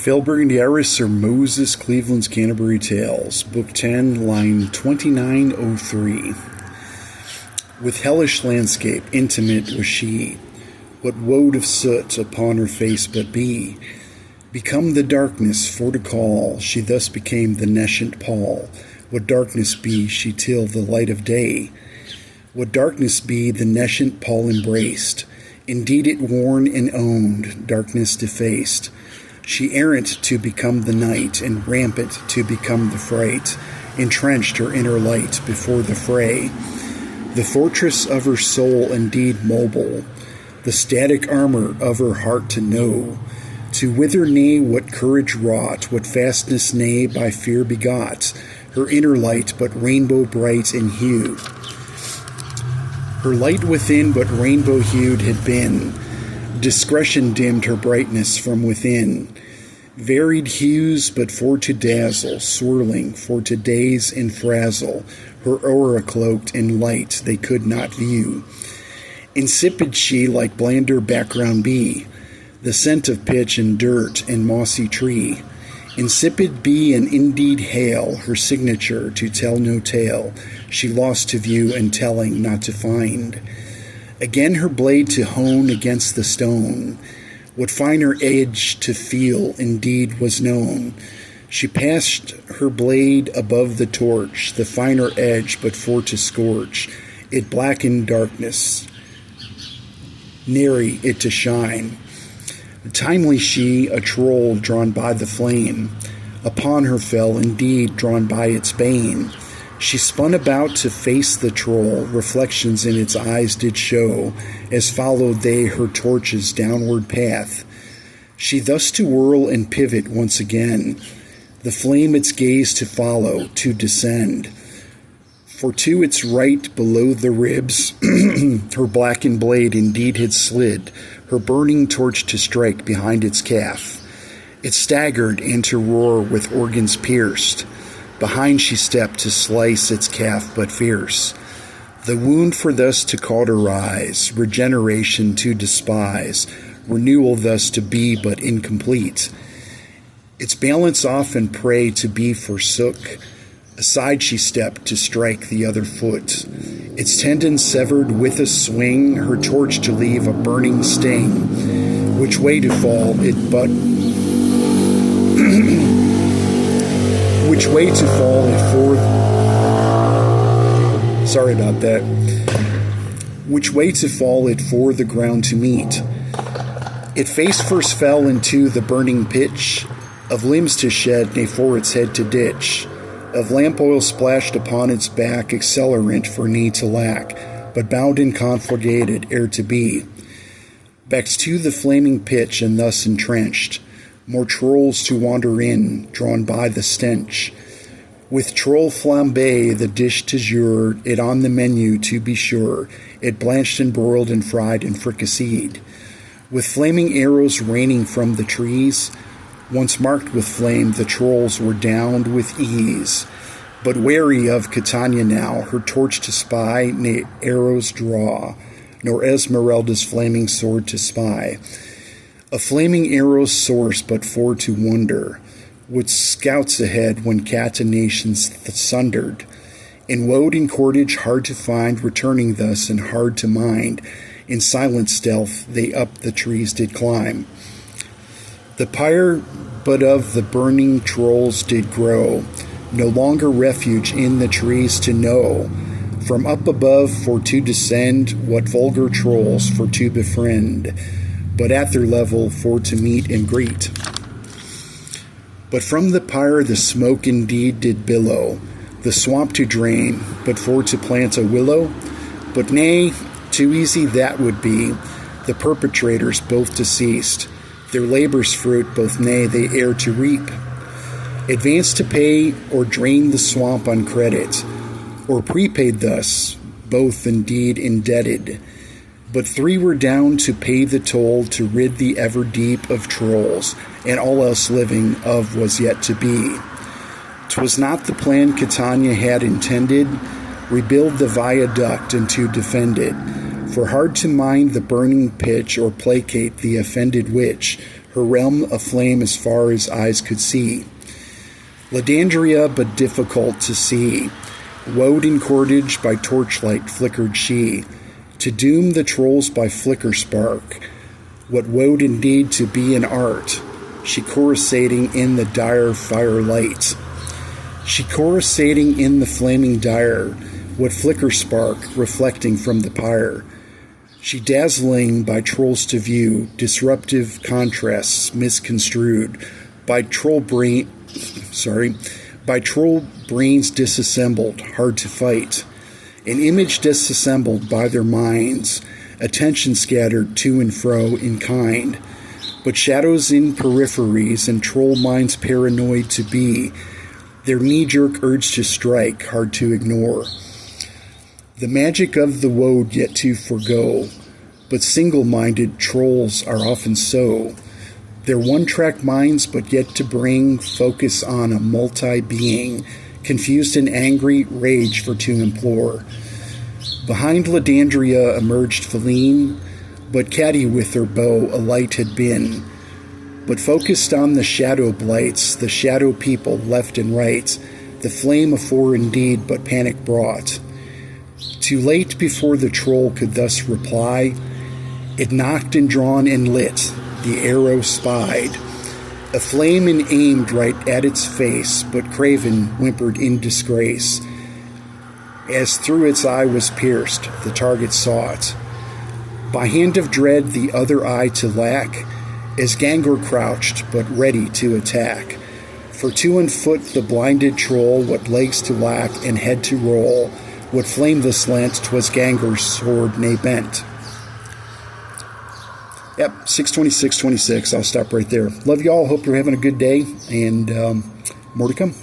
Phil Burgundy, Sir Moses Cleveland's Canterbury Tales, Book 10, line 2903. With hellish landscape intimate was she, what woad of soot upon her face but be? Become the darkness for to call, she thus became the nescient pall. What darkness be she till the light of day? What darkness be the nescient pall embraced? Indeed it worn and owned, darkness defaced. She errant to become the night, and rampant to become the fright, entrenched her inner light before the fray. The fortress of her soul indeed mobile, the static armor of her heart to know, to wither nay what courage wrought, what fastness nay by fear begot, her inner light but rainbow bright in hue. Her light within but rainbow hued had been, discretion dimmed her brightness from within. Varied hues but for to dazzle, swirling for to daze and frazzle, her aura cloaked in light they could not view. Insipid she like blander background be, the scent of pitch and dirt and mossy tree. Insipid be and indeed hail, her signature to tell no tale, she lost to view and telling not to find. Again her blade to hone against the stone, what finer edge to feel indeed was known. She passed her blade above the torch, the finer edge but for to scorch, it blackened darkness, nary it to shine. Timely she, a troll drawn by the flame, upon her fell indeed drawn by its bane. She spun about to face the troll, reflections in its eyes did show, as followed they her torch's downward path. She thus to whirl and pivot once again, the flame its gaze to follow, to descend. For to its right below the ribs, her blackened blade indeed had slid, her burning torch to strike behind its calf. It staggered and to roar with organs pierced. Behind she stepped to slice its calf but fierce. The wound for thus to cauterize, regeneration to despise, renewal thus to be but incomplete. Its balance off and prey to be forsook. Aside she stepped to strike the other foot. Its tendons severed with a swing, her torch to leave a burning sting. Which way to fall it but... Which way to fall it for... Sorry about that. Which way to fall it for the ground to meet. It face first fell into the burning pitch, of limbs to shed, nay for its head to ditch. Of lamp oil splashed upon its back, accelerant for knee to lack, but bound and conflagrated ere to be. Back to the flaming pitch and thus entrenched, more trolls to wander in, drawn by the stench. With troll flambe the dish to jour, it on the menu to be sure, it blanched and broiled and fried and fricasseed. With flaming arrows raining from the trees, once marked with flame, the trolls were downed with ease. But wary of Catania now, her torch to spy, nay arrows draw, nor Esmeralda's flaming sword to spy. A flaming arrow's source but for to wonder, what scouts ahead when catenations sundered. In woad and cordage hard to find, returning thus and hard to mind, in silent stealth they up the trees did climb. The pyre but of the burning trolls did grow, no longer refuge in the trees to know. From up above for to descend, what vulgar trolls for to befriend, but at their level for to meet and greet. But from the pyre the smoke indeed did billow, the swamp to drain, but for to plant a willow. But nay, too easy that would be, the perpetrators both deceased, their labor's fruit both nay they ere to reap. Advance to pay or drain the swamp on credit, or prepaid thus, both indeed indebted. But three were down to pay the toll to rid the ever deep of trolls, and all else living of was yet to be. 'Twas not the plan Catania had intended, rebuild the viaduct and to defend it. For hard to mind the burning pitch or placate the offended witch, her realm aflame as far as eyes could see. Ledandria, but difficult to see, woed in cordage by torchlight flickered she, to doom the trolls by flicker spark, what woed indeed to be an art, she coruscating in the dire firelight. She coruscating in the flaming dire, what flicker spark reflecting from the pyre. She dazzling by trolls to view, disruptive contrasts misconstrued, by troll brains disassembled, hard to fight. An image disassembled by their minds, attention scattered to and fro in kind, but shadows in peripheries and troll minds paranoid to be, their knee-jerk urge to strike, hard to ignore. The magic of the woad yet to forgo, but single-minded trolls are often so. Their one-track minds but yet to bring focus on a multi-being, confused and angry, rage for to implore. Behind Ledandria emerged Feline, but catty with her bow a light had been, but focused on the shadow blights, the shadow people left and right, the flame afore indeed but panic brought. Too late before the troll could thus reply, it knocked and drawn and lit, the arrow spied, a flame and aimed right at its face, but Craven whimpered in disgrace. As through its eye was pierced, the target sought. By hand of dread the other eye to lack, as Gangor crouched, but ready to attack. For to on foot the blinded troll, what legs to lack and head to roll, what flame the slant, 'twas Gangor's sword nay bent. Yep, 6:26:26. I'll stop right there. Love you all. Hope you're having a good day, and more to come.